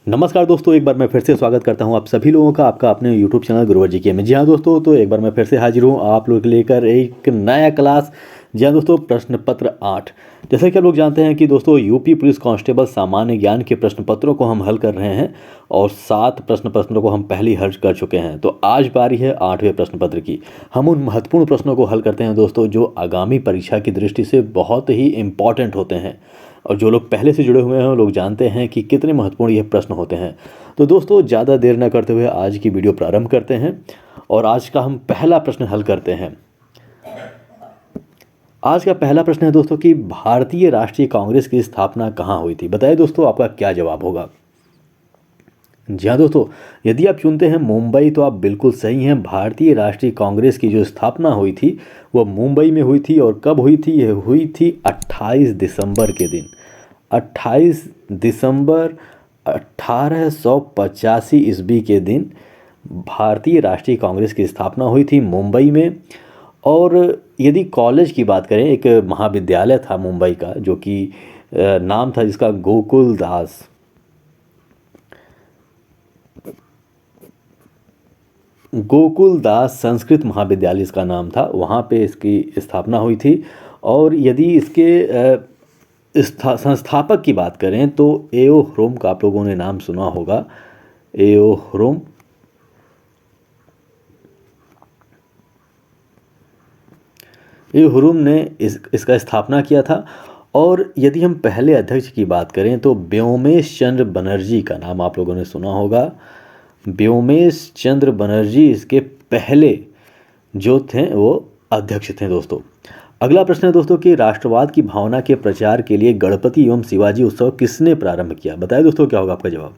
नमस्कार दोस्तों, एक बार मैं फिर से स्वागत करता हूं आप सभी लोगों का आपका अपने YouTube चैनल गुरुवर जी के में। जी हाँ दोस्तों, तो एक बार मैं फिर से हाजिर हूं आप लोग लेकर एक नया क्लास। जी हाँ दोस्तों, प्रश्न पत्र 8। जैसे कि आप लोग जानते हैं कि दोस्तों यूपी पुलिस कांस्टेबल सामान्य ज्ञान के प्रश्न पत्रों को हम हल कर रहे हैं और 7 प्रश्न पत्रों को हम पहले ही हल कर चुके हैं। तो आज बारी है 8वें प्रश्न पत्र की। हम उन महत्वपूर्ण प्रश्नों को हल करते हैं दोस्तों जो आगामी परीक्षा की दृष्टि से बहुत ही इम्पॉर्टेंट होते हैं, और जो लोग पहले से जुड़े हुए हैं वो लोग जानते हैं कि कितने महत्वपूर्ण ये प्रश्न होते हैं। तो दोस्तों ज़्यादा देर न करते हुए आज की वीडियो प्रारंभ करते हैं और आज का हम पहला प्रश्न हल करते हैं। आज का पहला प्रश्न है दोस्तों कि भारतीय राष्ट्रीय कांग्रेस की स्थापना कहाँ हुई थी। बताइए दोस्तों आपका क्या जवाब होगा। जी हाँ दोस्तों, यदि आप चुनते हैं मुंबई तो आप बिल्कुल सही हैं। भारतीय राष्ट्रीय कांग्रेस की जो स्थापना हुई थी वो मुंबई में हुई थी। और कब हुई थी? यह हुई थी 28 दिसंबर के दिन। 28 दिसंबर 1885 ईस्वी के दिन भारतीय राष्ट्रीय कांग्रेस की स्थापना हुई थी मुंबई में। और यदि कॉलेज की बात करें, एक महाविद्यालय था मुंबई का जो कि नाम था जिसका गोकुल दास संस्कृत महाविद्यालय इसका नाम था। वहाँ पे इसकी स्थापना हुई थी। और यदि इसके संस्थापक की बात करें तो एओ ह्रोम का आप लोगों ने नाम सुना होगा। एओ ह्रोम ने इसका स्थापना किया था। और यदि हम पहले अध्यक्ष की बात करें तो व्योमेश चंद्र बनर्जी का नाम आप लोगों ने सुना होगा। व्योमेश चंद्र बनर्जी इसके पहले जो थे वो अध्यक्ष थे दोस्तों। अगला प्रश्न है दोस्तों कि राष्ट्रवाद की भावना के प्रचार के लिए गणपति एवं शिवाजी उत्सव किसने प्रारंभ किया। बताइए दोस्तों क्या होगा आपका जवाब।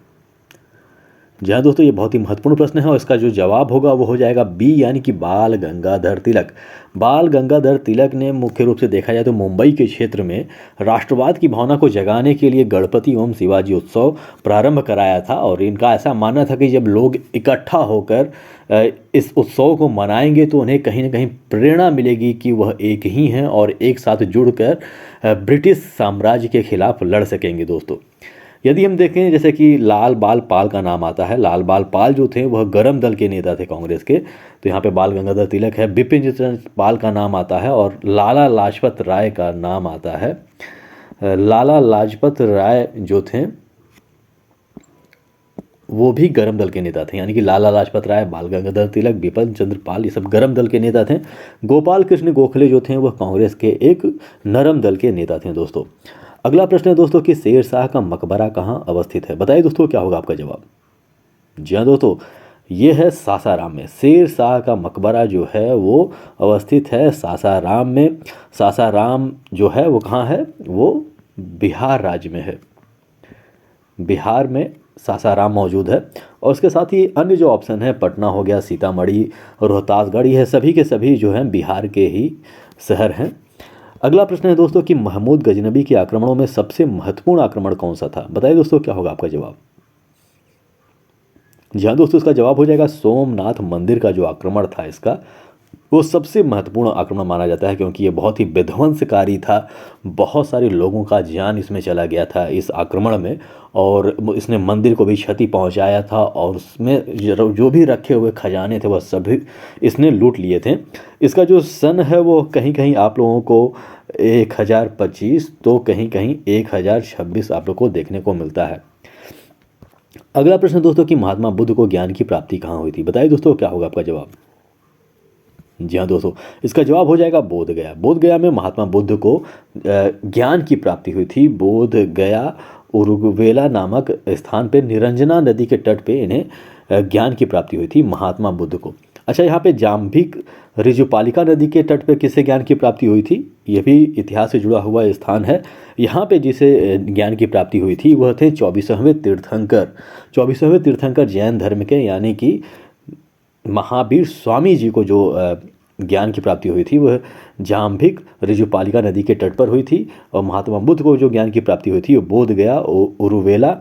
जी हाँ दोस्तों, ये बहुत ही महत्वपूर्ण प्रश्न है और इसका जो जवाब होगा वो हो जाएगा बी, यानी कि बाल गंगाधर तिलक। बाल गंगाधर तिलक ने मुख्य रूप से देखा जाए तो मुंबई के क्षेत्र में राष्ट्रवाद की भावना को जगाने के लिए गणपति एवं शिवाजी उत्सव प्रारंभ कराया था। और इनका ऐसा मानना था कि जब लोग इकट्ठा होकर इस उत्सव को मनाएंगे तो उन्हें कहीं ना कहीं प्रेरणा मिलेगी कि वह एक ही हैं और एक साथ जुड़कर ब्रिटिश साम्राज्य के खिलाफ लड़ सकेंगे दोस्तों। यदि हम देखें जैसे कि लाल बाल पाल का नाम आता है। लाल बाल पाल जो थे वह गरम दल के नेता थे कांग्रेस के। तो यहाँ पे बाल गंगाधर तिलक है। बिपिन चंद्र पाल का नाम आता है और लाला लाजपत राय का नाम आता है। लाला लाजपत राय जो थे वो भी गरम दल के नेता थे, यानी कि लाला लाजपत राय, बाल गंगाधर तिलक, बिपिन चंद्र पाल, ये सब गरम दल के नेता थे। गोपाल कृष्ण गोखले जो थे वह कांग्रेस के एक नरम दल के नेता थे दोस्तों। अगला प्रश्न है दोस्तों कि शेर शाह का मकबरा कहाँ अवस्थित है। बताइए दोस्तों क्या होगा आपका जवाब। जी हाँ दोस्तों, ये है सासाराम में। शेर शाह का मकबरा जो है वो अवस्थित है सासाराम में। सासाराम जो है वो कहाँ है? वो बिहार राज्य में है। बिहार में सासाराम मौजूद है। और उसके साथ ही अन्य जो ऑप्शन है, पटना हो गया, सीतामढ़ी, रोहतासगढ़, ये सभी के सभी जो हैं बिहार के ही शहर हैं। अगला प्रश्न है दोस्तों कि महमूद गजनबी के आक्रमणों में सबसे महत्वपूर्ण आक्रमण कौन सा था। बताइए दोस्तों क्या होगा आपका जवाब। जी हाँ दोस्तों, इसका जवाब हो जाएगा सोमनाथ मंदिर का जो आक्रमण था इसका वो सबसे महत्वपूर्ण आक्रमण माना जाता है, क्योंकि ये बहुत ही विध्वंसकारी था। बहुत सारे लोगों का जान इसमें चला गया था इस आक्रमण में। और इसने मंदिर को भी क्षति पहुंचाया था और उसमें जो भी रखे हुए खजाने थे वह सभी इसने लूट लिए थे। इसका जो सन है वो कहीं कहीं आप लोगों को 1025 तो कहीं कहीं 1026 आप लोग को देखने को मिलता है। अगला प्रश्न दोस्तों कि महात्मा बुद्ध को ज्ञान की प्राप्ति कहाँ हुई थी। बताइए दोस्तों क्या होगा आपका जवाब। जी हाँ दोस्तों, इसका जवाब हो जाएगा बोध गया। बोध गया में महात्मा बुद्ध को ज्ञान की प्राप्ति हुई थी। बोध गया उरुवेला नामक स्थान पे निरंजना नदी के तट पे इन्हें ज्ञान की प्राप्ति हुई थी महात्मा बुद्ध को। अच्छा, यहाँ पे जाम्भिक रिजुपालिका नदी के तट पे किससे ज्ञान की प्राप्ति हुई थी? यह भी इतिहास से जुड़ा हुआ स्थान है। यहाँ पे जिसे ज्ञान की प्राप्ति हुई थी वह थे 24वें तीर्थंकर। 24वें तीर्थंकर जैन धर्म के, यानी कि महावीर स्वामी जी को जो ज्ञान की प्राप्ति हुई थी वह जाम्भिक रिजुपालिका नदी के तट पर हुई थी। और महात्मा बुद्ध को जो ज्ञान की प्राप्ति हुई थी वो बोध गया उरुवेला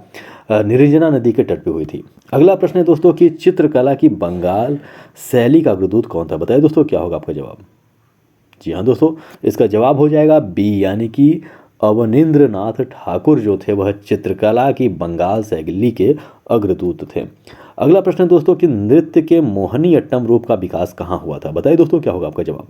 निरंजना नदी के तट पर हुई थी। अगला प्रश्न है दोस्तों कि चित्रकला की बंगाल शैली का अग्रदूत कौन था। बताइए दोस्तों क्या होगा आपका जवाब। जी हाँ दोस्तों, इसका जवाब हो जाएगा बी, यानी कि अवनींद्र नाथ ठाकुर जो थे वह चित्रकला की बंगाल शैली के अग्रदूत थे। अगला प्रश्न है दोस्तों कि नृत्य के मोहिनी अट्टम रूप का विकास कहाँ हुआ था? बताइए दोस्तों क्या होगा आपका जवाब।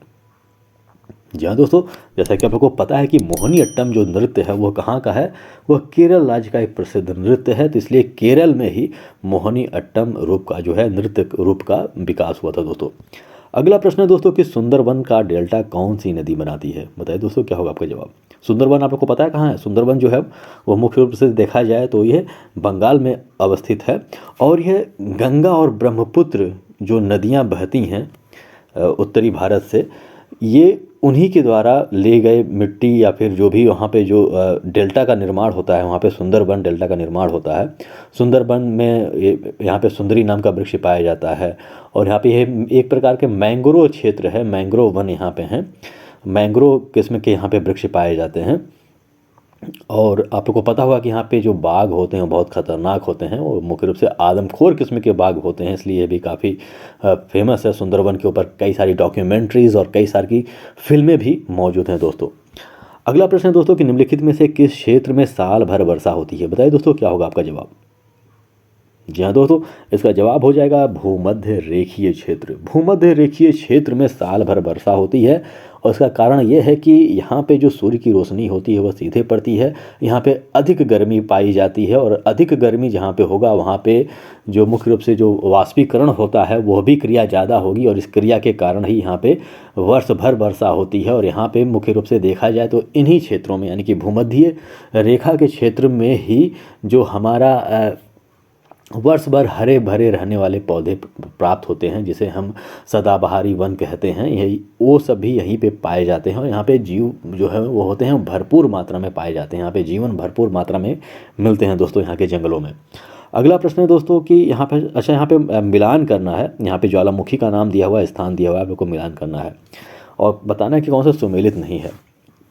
जी हाँ दोस्तों, जैसा कि आप लोगों को पता है कि मोहिनी अट्टम जो नृत्य है वह कहाँ का है? वह केरल राज्य का एक प्रसिद्ध नृत्य है। तो इसलिए केरल में ही मोहिनी अट्टम रूप का जो है नृत्य रूप का विकास हुआ था दोस्तों। अगला प्रश्न है दोस्तों कि सुंदरबन का डेल्टा कौन सी नदी बनाती है? बताइए दोस्तों क्या होगा आपका जवाब। सुंदरबन आप लोग को पता है कहाँ है? सुंदरबन जो है वो मुख्य रूप से देखा जाए तो यह बंगाल में अवस्थित है और यह गंगा और ब्रह्मपुत्र जो नदियाँ बहती हैं उत्तरी भारत से, ये उन्हीं के द्वारा ले गए मिट्टी या फिर जो भी वहाँ पे जो डेल्टा का निर्माण होता है, वहाँ पे सुंदरबन डेल्टा का निर्माण होता है। सुंदरबन में यहाँ पे सुंदरी नाम का वृक्ष पाया जाता है और यहाँ पे ये एक प्रकार के मैंग्रोव क्षेत्र है, मैंग्रोव वन यहाँ पे हैं, मैंग्रोव किस्म के यहाँ पे वृक्ष पाए जाते हैं। और आप लोग को पता होगा कि यहाँ पे जो बाघ होते हैं बहुत ख़तरनाक होते हैं, वो मुख्य रूप से आदमखोर किस्म के बाघ होते हैं, इसलिए ये भी काफ़ी फेमस है। सुंदरबन के ऊपर कई सारी डॉक्यूमेंट्रीज़ और कई सारी फिल्में भी मौजूद हैं दोस्तों। अगला प्रश्न है दोस्तों कि निम्नलिखित में से किस क्षेत्र में साल भर वर्षा होती है? बताइए दोस्तों क्या होगा आपका जवाब। जी हाँ दोस्तों, इसका जवाब हो जाएगा भूमध्य रेखीय क्षेत्र। भूमध्य रेखीय क्षेत्र में साल भर वर्षा होती है और इसका कारण यह है कि यहाँ पे जो सूर्य की रोशनी होती है वह सीधे पड़ती है, यहाँ पे अधिक गर्मी पाई जाती है और अधिक गर्मी जहाँ पे होगा वहाँ पे जो मुख्य रूप से जो वाष्पीकरण होता है वह भी क्रिया ज़्यादा होगी और इस क्रिया के कारण ही यहाँ पे वर्ष भर वर्षा होती है। और यहाँ पे मुख्य रूप से देखा जाए तो इन्हीं क्षेत्रों में यानी कि भूमध्य रेखा के क्षेत्र में ही जो हमारा वर्ष भर हरे भरे रहने वाले पौधे प्राप्त होते हैं, जिसे हम सदाबहारी वन कहते हैं, यही वो सब भी यहीं पे पाए जाते हैं और यहाँ पे जीव जो है वो होते हैं भरपूर मात्रा में पाए जाते हैं। यहाँ पे जीवन भरपूर मात्रा में मिलते हैं दोस्तों यहाँ के जंगलों में। अगला प्रश्न है दोस्तों कि यहाँ पे अच्छा यहाँ पे मिलान करना है, यहाँ पे ज्वालामुखी का नाम दिया हुआ है, स्थान दिया हुआ है, आप लोग को मिलान करना है और बताना है कि कौन सा सुमेलित नहीं है।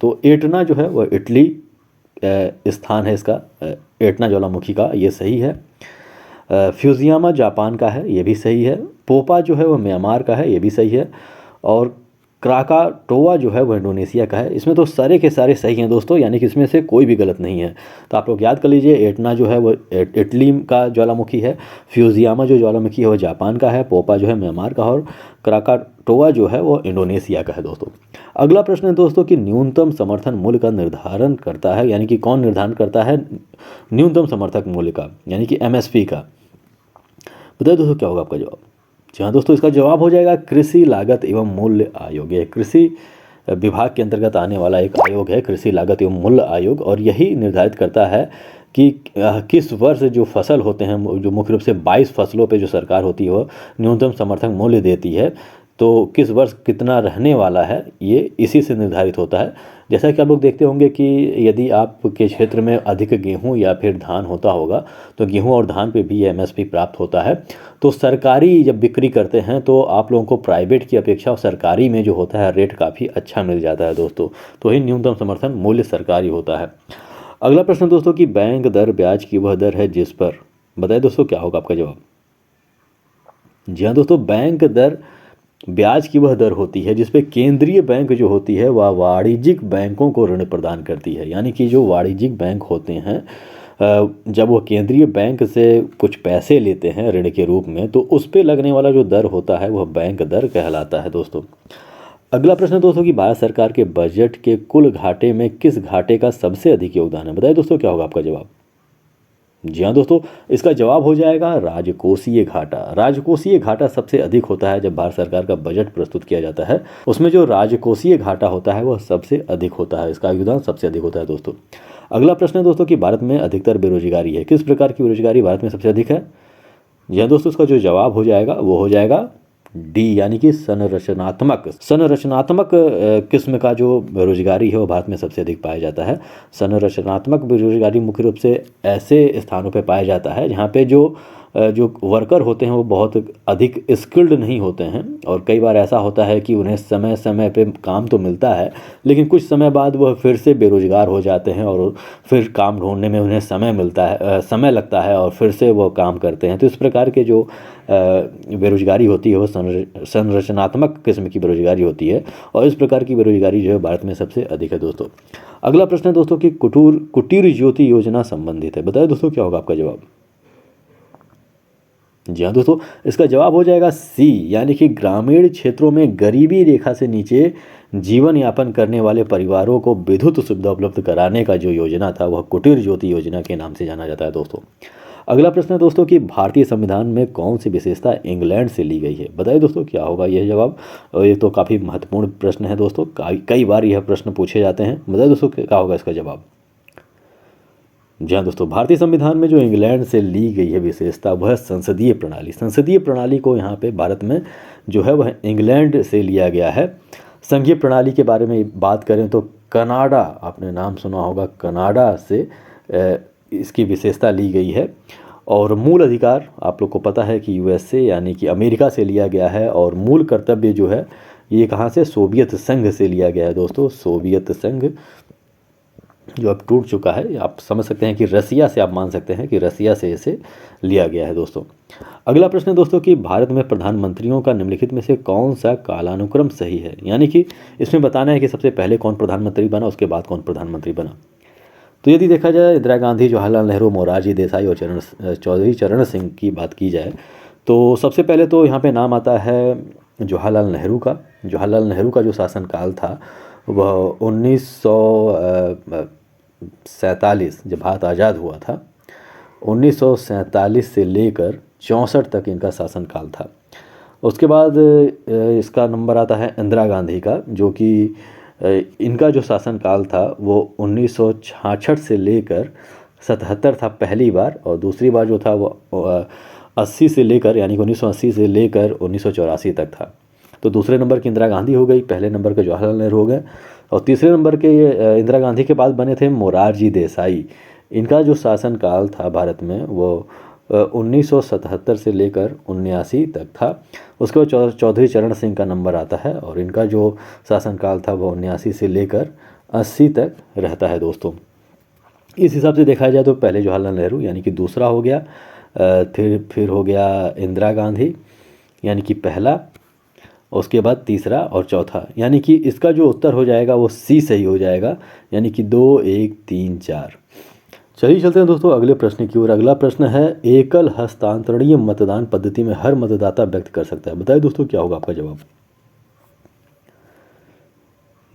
तो एटना जो है वह इटली स्थान है इसका, एटना ज्वालामुखी का, ये सही है। फ्यूजियामा जापान का है, ये भी सही है। पोपा जो है वह म्यांमार का है, ये भी सही है। और क्राकाटोआ जो है वह इंडोनेशिया का है। इसमें तो सारे के सारे सही हैं दोस्तों, यानी कि इसमें से कोई भी गलत नहीं है। तो आप लोग याद कर लीजिए, एटना जो है वह इटली का ज्वालामुखी है, फ्यूजियामा जो ज्वालामुखी है वह जापान का है, पोपा जो है म्यांमार का और क्राकाटोआ जो है वो इंडोनेशिया का है दोस्तों। अगला प्रश्न है दोस्तों कि न्यूनतम समर्थन मूल्य का निर्धारण करता है, यानी कि कौन निर्धारण करता है न्यूनतम समर्थक मूल्य का, यानी कि एमएसपी का? बताइए दोस्तों क्या होगा आपका जवाब। जी हाँ दोस्तों, इसका जवाब हो जाएगा कृषि लागत एवं मूल्य आयोग। ये कृषि विभाग के अंतर्गत आने वाला एक आयोग है, कृषि लागत एवं मूल्य आयोग, और यही निर्धारित करता है कि किस वर्ष जो फसल होते हैं, जो मुख्य रूप से 22 फसलों पे जो सरकार होती है वह न्यूनतम समर्थन मूल्य देती है, तो किस वर्ष कितना रहने वाला है ये इसी से निर्धारित होता है। जैसा कि आप लोग देखते होंगे कि यदि आपके क्षेत्र में अधिक गेहूं या फिर धान होता होगा तो गेहूं और धान पे भी एमएसपी प्राप्त होता है। तो सरकारी जब बिक्री करते हैं तो आप लोगों को प्राइवेट की अपेक्षा और सरकारी में जो होता है रेट काफ़ी अच्छा मिल जाता है दोस्तों। तो ही न्यूनतम समर्थन मूल्य सरकारी होता है। अगला प्रश्न दोस्तों कि बैंक दर ब्याज की वह दर है जिस पर, बताइए दोस्तों क्या होगा आपका जवाब। जी हाँ दोस्तों, बैंक दर ब्याज की वह दर होती है जिस पे केंद्रीय बैंक जो होती है वह वाणिज्यिक बैंकों को ऋण प्रदान करती है। यानी कि जो वाणिज्यिक बैंक होते हैं जब वो केंद्रीय बैंक से कुछ पैसे लेते हैं ऋण के रूप में, तो उस पे लगने वाला जो दर होता है वह बैंक दर कहलाता है दोस्तों। अगला प्रश्न दोस्तों कि भारत सरकार के बजट के कुल घाटे में किस घाटे का सबसे अधिक योगदान है? बताइए दोस्तों क्या होगा आपका जवाब। जी हाँ दोस्तों, इसका जवाब हो जाएगा राजकोषीय घाटा। राजकोषीय घाटा सबसे अधिक होता है जब भारत सरकार का बजट प्रस्तुत किया जाता है, उसमें जो राजकोषीय घाटा होता है वह सबसे अधिक होता है, इसका योगदान सबसे अधिक होता है दोस्तों। अगला प्रश्न है दोस्तों कि भारत में अधिकतर बेरोजगारी है, किस प्रकार की बेरोजगारी भारत में सबसे अधिक है? जी हाँ दोस्तों, इसका जो जवाब हो जाएगा वो हो जाएगा डी, यानी कि संरचनात्मक किस्म का जो बेरोजगारी है वो भारत में सबसे अधिक पाया जाता है। संरचनात्मक बेरोजगारी मुख्य रूप से ऐसे स्थानों पर पाया जाता है जहाँ पे जो जो वर्कर होते हैं वो बहुत अधिक स्किल्ड नहीं होते हैं, और कई बार ऐसा होता है कि उन्हें समय समय पे काम तो मिलता है, लेकिन कुछ समय बाद वह फिर से बेरोजगार हो जाते हैं और फिर काम ढूंढने में उन्हें समय लगता है और फिर से वो काम करते हैं। तो इस प्रकार के जो बेरोजगारी होती है वो संरचनात्मक किस्म की बेरोजगारी होती है, और इस प्रकार की बेरोजगारी जो है भारत में सबसे अधिक है दोस्तों। अगला प्रश्न है दोस्तों कि कुटीर ज्योति योजना संबंधित है, बताइए दोस्तों क्या होगा आपका जवाब। जी हाँ दोस्तों, इसका जवाब हो जाएगा सी, यानी कि ग्रामीण क्षेत्रों में गरीबी रेखा से नीचे जीवन यापन करने वाले परिवारों को विद्युत सुविधा उपलब्ध कराने का जो योजना था वह कुटीर ज्योति योजना के नाम से जाना जाता है दोस्तों। अगला प्रश्न है दोस्तों कि भारतीय संविधान में कौन सी विशेषता इंग्लैंड से ली गई है, बताइए दोस्तों क्या होगा यह जवाब। ये तो काफ़ी महत्वपूर्ण प्रश्न है दोस्तों, कई बार यह प्रश्न पूछे जाते हैं, बताइए दोस्तों क्या होगा इसका जवाब। जी हाँ दोस्तों, भारतीय संविधान में जो इंग्लैंड से ली गई है विशेषता वह है संसदीय प्रणाली। संसदीय प्रणाली को यहाँ पे भारत में जो है वह इंग्लैंड से लिया गया है। संघीय प्रणाली के बारे में बात करें तो कनाडा, आपने नाम सुना होगा, कनाडा से इसकी विशेषता ली गई है। और मूल अधिकार आप लोग को पता है कि यूएसए यानी कि अमेरिका से लिया गया है, और मूल कर्तव्य जो है ये कहाँ से, सोवियत संघ से लिया गया है दोस्तों। सोवियत संघ जो अब टूट चुका है, आप समझ सकते हैं कि रसिया से, आप मान सकते हैं कि रसिया से इसे लिया गया है दोस्तों। अगला प्रश्न है दोस्तों कि भारत में प्रधानमंत्रियों का निम्नलिखित में से कौन सा कालानुक्रम सही है, यानी कि इसमें बताना है कि सबसे पहले कौन प्रधानमंत्री बना, उसके बाद कौन प्रधानमंत्री बना। तो यदि देखा जाए इंदिरा गांधी, जवाहरलाल नेहरू, मोरारजी देसाई और चौधरी चरण सिंह की बात की जाए तो सबसे पहले तो यहाँ पे नाम आता है जवाहरलाल नेहरू का। जवाहरलाल नेहरू का जो शासनकाल था वह 1947, जब भारत आज़ाद हुआ था, 1947 से लेकर 64 तक इनका शासनकाल था। उसके बाद इसका नंबर आता है इंदिरा गांधी का, जो कि इनका जो शासनकाल था वो 1966 से लेकर 77 था पहली बार, और दूसरी बार जो था वो 80 से लेकर, यानी कि 1980 से लेकर 1984 तक था। तो दूसरे नंबर की इंदिरा गांधी हो गई, पहले नंबर के जवाहरलाल नेहरू हो गए, और तीसरे नंबर के इंदिरा गांधी के बाद बने थे मोरारजी देसाई। इनका जो शासनकाल था भारत में वो 1977 से लेकर 79 तक था। उसके बाद चौधरी चरण सिंह का नंबर आता है, और इनका जो शासनकाल था वो 79 से लेकर 80 तक रहता है दोस्तों। इस हिसाब से देखा जाए तो पहले जवाहरलाल नेहरू यानी कि दूसरा हो गया, फिर हो गया इंदिरा गांधी यानी कि पहला, उसके बाद तीसरा और चौथा, यानी कि इसका जो उत्तर हो जाएगा वो सी सही हो जाएगा, यानी कि 2, 1, 3, 4। चलिए चलते हैं दोस्तों अगले प्रश्न की ओर। अगला प्रश्न है एकल हस्तांतरणीय मतदान पद्धति में हर मतदाता व्यक्त कर सकता है, बताइए दोस्तों क्या होगा आपका जवाब।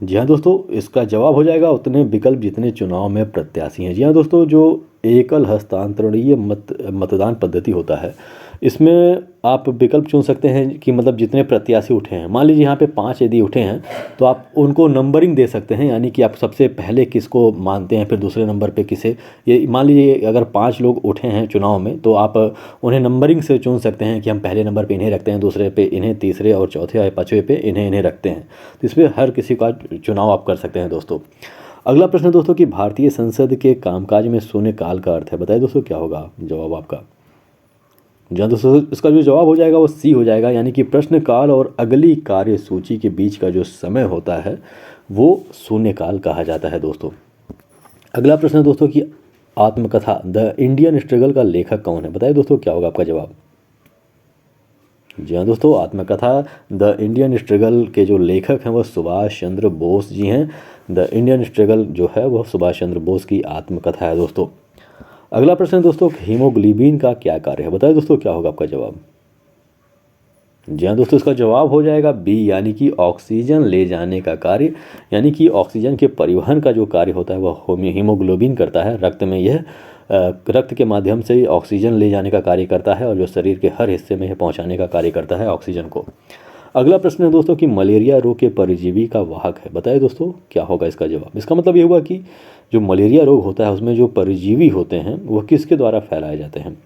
जी हाँ दोस्तों, इसका जवाब हो जाएगा उतने विकल्प जितने चुनाव में प्रत्याशी हैं। जी हाँ दोस्तों, जो एकल हस्तांतरणीय मतदान पद्धति होता है इसमें आप विकल्प चुन सकते हैं कि मतलब जितने प्रत्याशी उठे हैं, मान लीजिए यहाँ पे 5 यदि उठे हैं तो आप उनको नंबरिंग दे सकते हैं, यानी कि आप सबसे पहले किसको मानते हैं, फिर दूसरे नंबर पे किसे। ये मान लीजिए अगर 5 लोग उठे हैं चुनाव में तो आप उन्हें नंबरिंग से चुन सकते हैं कि हम पहले नंबर पे इन्हें रखते हैं, दूसरे पे इन्हें, तीसरे और चौथे या पाँचवें पे इन्हें रखते हैं। तो इस पर हर किसी का चुनाव आप कर सकते हैं दोस्तों। अगला प्रश्न दोस्तों कि भारतीय संसद के कामकाज में शून्यकाल का अर्थ है, बताइए दोस्तों क्या होगा जवाब आपका। जी दोस्तों, इसका जो जवाब हो जाएगा वो सी हो जाएगा, यानी कि प्रश्नकाल और अगली कार्य सूची के बीच का जो समय होता है वो शून्यकाल कहा जाता है दोस्तों। अगला प्रश्न दोस्तों कि आत्मकथा द इंडियन स्ट्रगल का लेखक कौन है, बताइए दोस्तों क्या होगा आपका जवाब। जी हाँ दोस्तों, आत्मकथा द इंडियन स्ट्रगल के जो लेखक हैं वो सुभाष चंद्र बोस जी हैं। द इंडियन स्ट्रगल जो है वह सुभाष चंद्र बोस की आत्मकथा है दोस्तों। अगला प्रश्न दोस्तों हीमोग्लोबिन का क्या कार्य है, बताइए दोस्तों क्या होगा आपका जवाब। जी हाँ दोस्तों, इसका जवाब हो जाएगा बी, यानी कि ऑक्सीजन ले जाने का कार्य, यानी कि ऑक्सीजन के परिवहन का जो कार्य होता है वह हीमोग्लोबिन करता है। रक्त में यह रक्त के माध्यम से ऑक्सीजन ले जाने का कार्य करता है, और जो शरीर के हर हिस्से में यह पहुँचाने का कार्य करता है ऑक्सीजन को। अगला प्रश्न है दोस्तों कि मलेरिया रोग के परजीवी का वाहक है, बताइए दोस्तों क्या होगा इसका जवाब। इसका मतलब ये हुआ कि जो मलेरिया रोग होता है उसमें जो परजीवी होते हैं वह किसके द्वारा फैलाए जाते हैं।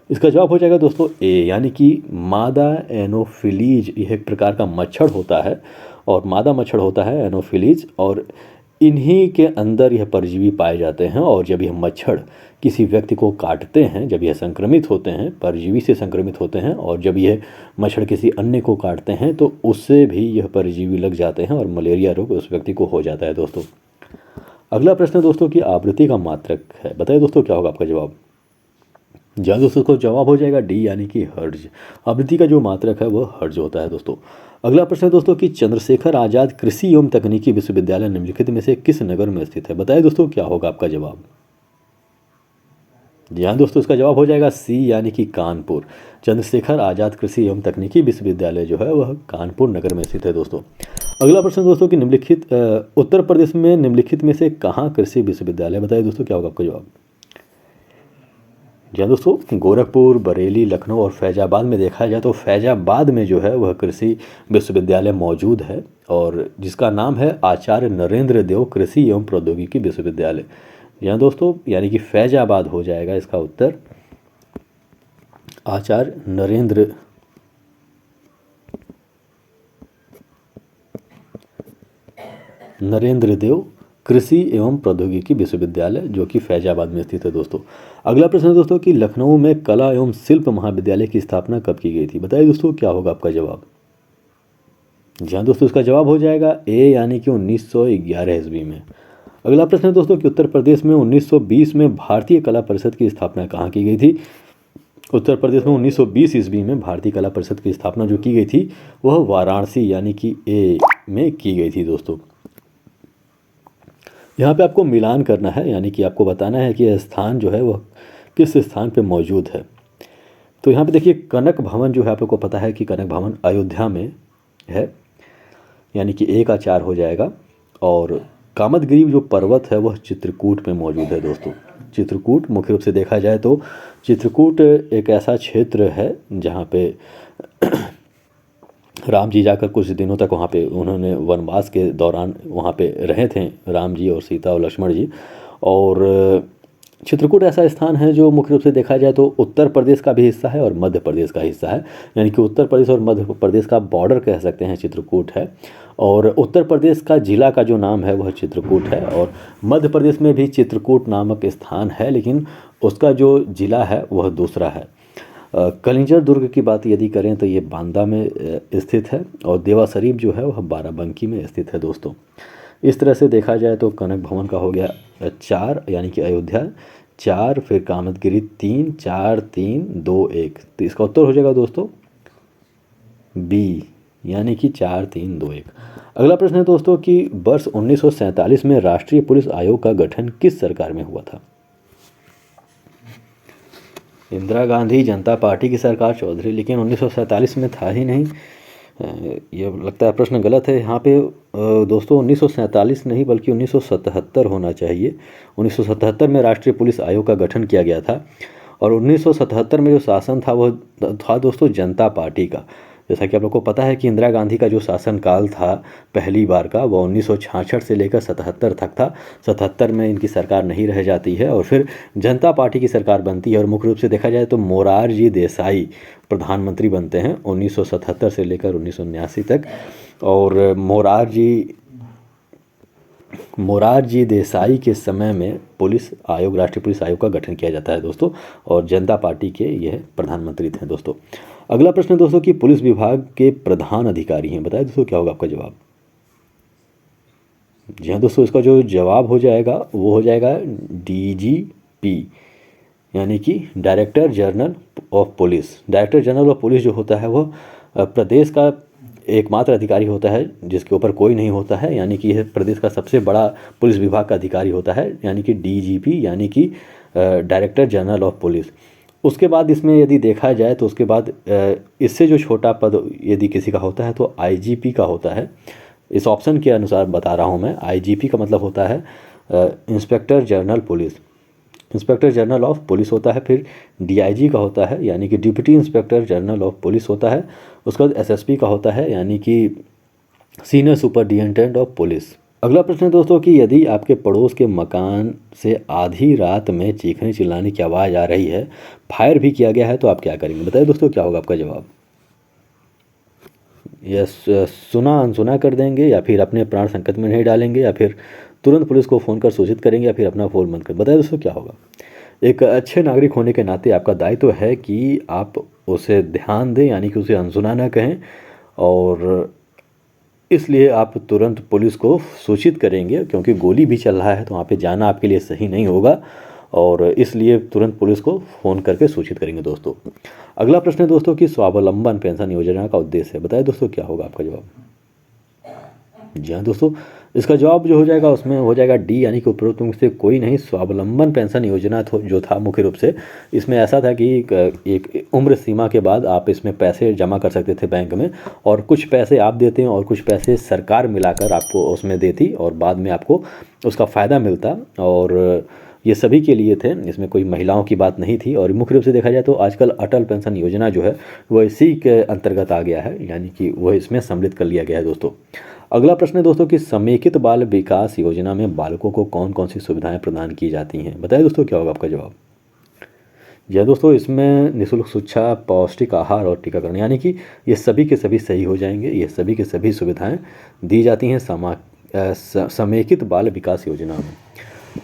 इसका जवाब हो जाएगा दोस्तों ए, यानी कि मादा एनोफिलीज। यह एक प्रकार का मच्छर होता है, और मादा मच्छर होता है एनोफिलीज, और इन्हीं के अंदर यह परजीवी पाए जाते हैं। और जब यह मच्छर किसी व्यक्ति को काटते हैं, जब यह संक्रमित होते हैं, परजीवी से संक्रमित होते हैं, और जब यह मच्छर किसी अन्य को काटते हैं तो उससे भी यह परजीवी लग जाते हैं और मलेरिया रोग उस व्यक्ति को हो जाता है दोस्तों। अगला प्रश्न दोस्तों की आवृत्ति का मात्रक है। बताइए दोस्तों क्या होगा आपका जवाब। जहाँ दोस्तों को जवाब हो जाएगा डी यानी कि हर्ट्ज। आवृत्ति का जो मात्रक है वह हर्ट्ज होता है दोस्तों। अगला प्रश्न है दोस्तों कि चंद्रशेखर आजाद कृषि एवं तकनीकी विश्वविद्यालय निम्नलिखित में से किस नगर में स्थित है। बताइए दोस्तों क्या होगा आपका जवाब। जी हाँ दोस्तों, इसका जवाब हो जाएगा सी यानी कि कानपुर। चंद्रशेखर आजाद कृषि एवं तकनीकी विश्वविद्यालय जो है वह कानपुर नगर में स्थित है दोस्तों। अगला प्रश्न दोस्तों कि निम्नलिखित उत्तर प्रदेश में निम्नलिखित में से कहाँ कृषि विश्वविद्यालय। बताइए दोस्तों क्या होगा आपका जवाब। जी हाँ दोस्तों, गोरखपुर, बरेली, लखनऊ और फैजाबाद में देखा जाए तो फैजाबाद में जो है वह कृषि विश्वविद्यालय मौजूद है और जिसका नाम है आचार्य नरेंद्र देव कृषि एवं प्रौद्योगिकी विश्वविद्यालय। जी हाँ दोस्तों, यानी कि फैजाबाद हो जाएगा इसका उत्तर। आचार्य नरेंद्र देव कृषि एवं प्रौद्योगिकी विश्वविद्यालय जो कि फैजाबाद में स्थित है दोस्तों। अगला प्रश्न है दोस्तों कि लखनऊ में कला एवं शिल्प महाविद्यालय की स्थापना कब की गई थी। बताइए दोस्तों क्या होगा आपका जवाब। जी हाँ दोस्तों, इसका जवाब हो जाएगा ए यानी कि 1911 ईस्वी में। अगला प्रश्न है दोस्तों कि उत्तर प्रदेश में 1920 में भारतीय कला परिषद की स्थापना कहाँ की गई थी। उत्तर प्रदेश में 1920 ईस्वी में भारतीय कला परिषद की स्थापना जो की गई थी वह वाराणसी यानी कि ए में की गई थी दोस्तों। यहाँ पे आपको मिलान करना है, यानी कि आपको बताना है कि यह स्थान जो है वह किस स्थान पे मौजूद है। तो यहाँ पे देखिए कनक भवन जो है आपको पता है कि कनक भवन अयोध्या में है, यानी कि ए का 4 हो जाएगा। और कामदगिरी जो पर्वत है वह चित्रकूट में मौजूद है दोस्तों। चित्रकूट मुख्य रूप से देखा जाए तो चित्रकूट एक ऐसा क्षेत्र है जहाँ पे राम जी जाकर कुछ दिनों तक वहाँ पे उन्होंने वनवास के दौरान वहाँ पे रहे थे, राम जी और सीता और लक्ष्मण जी। और चित्रकूट ऐसा स्थान है जो मुख्य रूप से देखा जाए तो उत्तर प्रदेश का भी हिस्सा है और मध्य प्रदेश का हिस्सा है, यानी कि उत्तर प्रदेश और मध्य प्रदेश का बॉर्डर कह सकते हैं चित्रकूट है। और उत्तर प्रदेश का जिला का जो नाम है वह चित्रकूट है और मध्य प्रदेश में भी चित्रकूट नामक स्थान है, लेकिन उसका जो जिला है वह दूसरा है। कलिंजर दुर्ग की बात यदि करें तो ये बांदा में स्थित है और देवा शरीफ जो है वह बाराबंकी में स्थित है दोस्तों। इस तरह से देखा जाए तो कनक भवन का हो गया 4 यानी कि अयोध्या 4, फिर कामदगिरी 3, 4, 3, 2, 1। तो इसका उत्तर हो जाएगा दोस्तों बी यानी कि 4, 3, 2, 1। अगला प्रश्न है दोस्तों कि वर्ष 1947 में राष्ट्रीय पुलिस आयोग का गठन किस सरकार में हुआ था। इंदिरा गांधी जनता पार्टी की सरकार चौधरी, लेकिन 1947 में था ही नहीं। ये लगता है प्रश्न गलत है यहाँ पे दोस्तों। 1947 नहीं बल्कि 1977 होना चाहिए। 1977 में राष्ट्रीय पुलिस आयोग का गठन किया गया था और 1977 में जो शासन था वह था दोस्तों जनता पार्टी का। जैसा कि आप लोग को पता है कि इंदिरा गांधी का जो शासनकाल था पहली बार का वह 1966 से लेकर 77 तक था। 77 में इनकी सरकार नहीं रह जाती है और फिर जनता पार्टी की सरकार बनती है और मुख्य रूप से देखा जाए तो मोरारजी देसाई प्रधानमंत्री बनते हैं 1977 से लेकर 1979 तक। और मोरारजी देसाई के समय में पुलिस आयोग राष्ट्रीय पुलिस आयोग का गठन किया जाता है दोस्तों और जनता पार्टी के यह प्रधानमंत्री थे दोस्तों। अगला प्रश्न दोस्तों कि पुलिस विभाग के प्रधान अधिकारी हैं। बताइए दोस्तों क्या होगा आपका जवाब। जी हाँ दोस्तों, इसका जो जवाब हो जाएगा वो हो जाएगा DGP यानी कि director general of police. Director general of police जो होता है वह प्रदेश का एकमात्र अधिकारी होता है जिसके ऊपर कोई नहीं होता है, यानी कि यह प्रदेश का सबसे बड़ा पुलिस विभाग का अधिकारी होता है, यानी कि DGP यानी कि डायरेक्टर जनरल ऑफ पुलिस। उसके बाद इसमें यदि देखा जाए तो उसके बाद इससे जो छोटा पद यदि किसी का होता है तो IGP का होता है। इस ऑप्शन के अनुसार बता रहा हूँ मैं। IGP का मतलब होता है inspector general police, inspector general of police होता है। फिर DIG का होता है यानी कि deputy inspector general of police होता है। उसके बाद SSP का होता है यानी कि सीनियर सुपरिटेंडेंट ऑफ पुलिस। अगला प्रश्न है दोस्तों कि यदि आपके पड़ोस के मकान से आधी रात में चीखने चिल्लाने की आवाज़ आ रही है, फायर भी किया गया है, तो आप क्या करेंगे। बताइए दोस्तों क्या होगा आपका जवाब। यह सुना अनसुना कर देंगे या फिर अपने प्राण संकट में नहीं डालेंगे या फिर तुरंत पुलिस को फ़ोन कर सूचित करेंगे या फिर अपना फ़ोन बंद कर बताइए दोस्तों क्या होगा। एक अच्छे नागरिक होने के नाते आपका दायित्व है कि आप उसे ध्यान दें, यानी कि उसे अनसुना ना कहें, और इसलिए आप तुरंत पुलिस को सूचित करेंगे, क्योंकि गोली भी चल रहा है तो वहाँ पे जाना आपके लिए सही नहीं होगा, और इसलिए तुरंत पुलिस को फ़ोन करके सूचित करेंगे दोस्तों। अगला प्रश्न है दोस्तों कि स्वावलंबन पेंशन योजना का उद्देश्य है, बताइए दोस्तों क्या होगा आपका जवाब। जी हाँ दोस्तों, इसका जवाब जो हो जाएगा उसमें हो जाएगा डी, यानी कि उपरोक्त में से कोई नहीं। स्वावलंबन पेंशन योजना जो था मुख्य रूप से इसमें ऐसा था कि एक उम्र सीमा के बाद आप इसमें पैसे जमा कर सकते थे बैंक में, और कुछ पैसे आप देते हैं और कुछ पैसे सरकार मिलाकर आपको उसमें देती, और बाद में आपको उसका फ़ायदा मिलता, और ये सभी के लिए थे, इसमें कोई महिलाओं की बात नहीं थी। और मुख्य रूप से देखा जाए तो आजकल अटल पेंशन योजना जो है वह इसी के अंतर्गत आ गया है, यानी कि वह इसमें सम्मिलित कर लिया गया है दोस्तों। अगला प्रश्न है दोस्तों कि समेकित बाल विकास योजना में बालकों को कौन कौन सी सुविधाएं प्रदान की जाती हैं, बताइए दोस्तों क्या होगा आपका जवाब। जी हाँ दोस्तों, इसमें निःशुल्क शिक्षा, पौष्टिक आहार और टीकाकरण, यानी कि ये सभी के सभी सही हो जाएंगे। ये सभी के सभी सुविधाएं दी जाती हैं समेकित बाल विकास योजना में।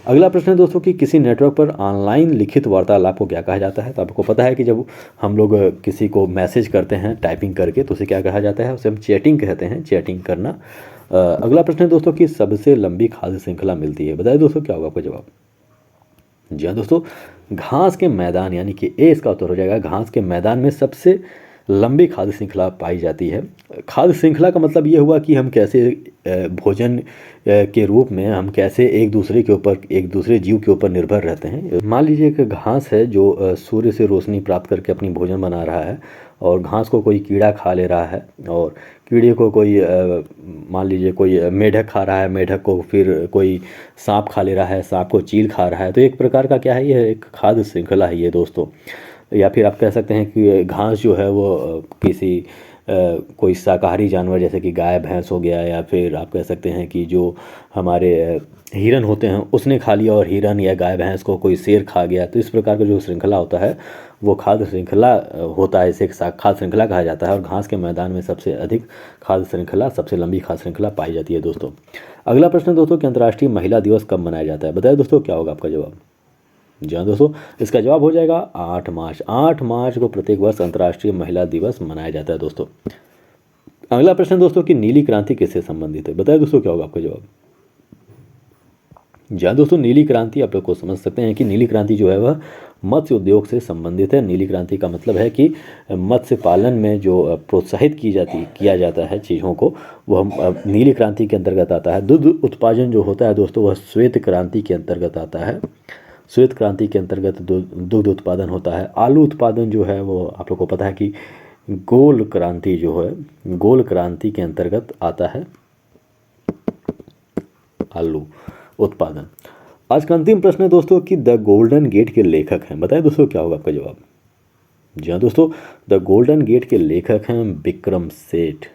अगला प्रश्न है दोस्तों कि किसी नेटवर्क पर ऑनलाइन लिखित वार्तालाप को क्या कहा जाता है। तो आपको पता है कि जब हम लोग किसी को मैसेज करते हैं टाइपिंग करके तो उसे क्या कहा जाता है, उसे हम चैटिंग कहते हैं, चैटिंग करना। अगला प्रश्न है दोस्तों कि सबसे लंबी खाद्य श्रृंखला मिलती है, बताइए दोस्तों क्या होगा आपका जवाब। जी हाँ दोस्तों, घास के मैदान, यानी कि ए इसका उत्तर हो जाएगा। घास के मैदान में सबसे लंबी खाद्य श्रृंखला पाई जाती है। खाद्य श्रृंखला का मतलब ये हुआ कि हम कैसे भोजन के रूप में हम कैसे एक दूसरे के ऊपर, एक दूसरे जीव के ऊपर निर्भर रहते हैं। मान लीजिए कि घास है जो सूर्य से रोशनी प्राप्त करके अपनी भोजन बना रहा है, और घास को कोई कीड़ा खा ले रहा है, और कीड़े को कोई मान लीजिए कोई मेढक खा रहा है, मेढक को फिर कोई सांप खा ले रहा है, सांप को चील खा रहा है। तो एक प्रकार का क्या है, ये एक खाद्य श्रृंखला है ये दोस्तों। या फिर आप कह सकते हैं कि घास जो है वो किसी कोई शाकाहारी जानवर जैसे कि गाय भैंस हो गया, या फिर आप कह सकते हैं कि जो हमारे हिरन होते हैं उसने खा लिया, और हिरन या गाय भैंस को कोई शेर खा गया। तो इस प्रकार का जो श्रृंखला होता है वो खाद्य श्रृंखला होता है, इसे खाद्य श्रृंखला कहा जाता है। और घास के मैदान में सबसे अधिक खाद्य श्रृंखला, सबसे लंबी खाद्य श्रृंखला पाई जाती है दोस्तों। अगला प्रश्न दोस्तों कि अंतर्राष्ट्रीय महिला दिवस कब मनाया जाता है, बताइए दोस्तों क्या होगा आपका जवाब। जी हाँ दोस्तों, इसका जवाब हो जाएगा 8 मार्च। 8 मार्च को प्रत्येक वर्ष अंतर्राष्ट्रीय महिला दिवस मनाया जाता है दोस्तों। अगला प्रश्न दोस्तों कि नीली क्रांति किससे संबंधित है, बताइए दोस्तों क्या होगा आपका जवाब। जी हाँ दोस्तों, नीली क्रांति आप लोग को समझ सकते हैं कि नीली क्रांति जो है वह मत्स्य उद्योग से संबंधित है। नीली क्रांति का मतलब है कि मत्स्य पालन में जो प्रोत्साहित किया जाता है चीज़ों को, वह नीली क्रांति के अंतर्गत आता है। दुग्ध उत्पादन जो होता है दोस्तों वह श्वेत क्रांति के अंतर्गत आता है। श्वेत क्रांति के अंतर्गत दुग्ध उत्पादन होता है। आलू उत्पादन जो है वो आप लोग को पता है कि गोल क्रांति जो है, गोल क्रांति के अंतर्गत आता है आलू उत्पादन। आज का अंतिम प्रश्न है दोस्तों कि द गोल्डन गेट के लेखक हैं, बताएं दोस्तों क्या होगा आपका जवाब। जी हाँ दोस्तों, द गोल्डन गेट के लेखक हैं विक्रम सेठ।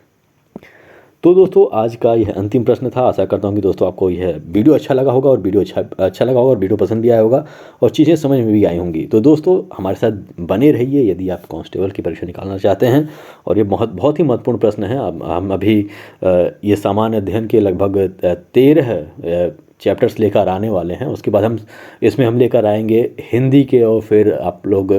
तो दोस्तों आज का यह अंतिम प्रश्न था। आशा करता हूँ कि दोस्तों आपको यह वीडियो अच्छा लगा होगा, और वीडियो अच्छा लगा होगा, और वीडियो पसंद भी आया होगा, और चीज़ें समझ में भी आई होंगी। तो दोस्तों हमारे साथ बने रहिए यदि आप कांस्टेबल की परीक्षा निकालना चाहते हैं। और ये बहुत ही महत्वपूर्ण प्रश्न है। हम अभी ये सामान्य अध्ययन के लगभग 13 चैप्टर्स लेकर आने वाले हैं। उसके बाद हम लेकर आएंगे हिंदी के, और फिर आप लोग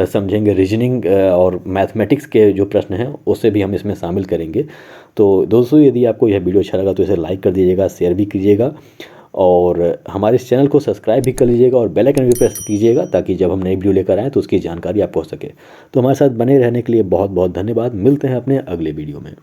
समझेंगे रीजनिंग और मैथमेटिक्स के जो प्रश्न हैं उसे भी हम इसमें शामिल करेंगे। तो दोस्तों यदि आपको यह वीडियो अच्छा लगा तो इसे लाइक कर दीजिएगा, शेयर भी कीजिएगा, और हमारे इस चैनल को सब्सक्राइब भी कर लीजिएगा, और बेल आइकन भी प्रेस कीजिएगा ताकि जब हम नई वीडियो लेकर आएँ तो उसकी जानकारी आपको हो सके। तो हमारे साथ बने रहने के लिए बहुत बहुत धन्यवाद। मिलते हैं अपने अगले वीडियो में।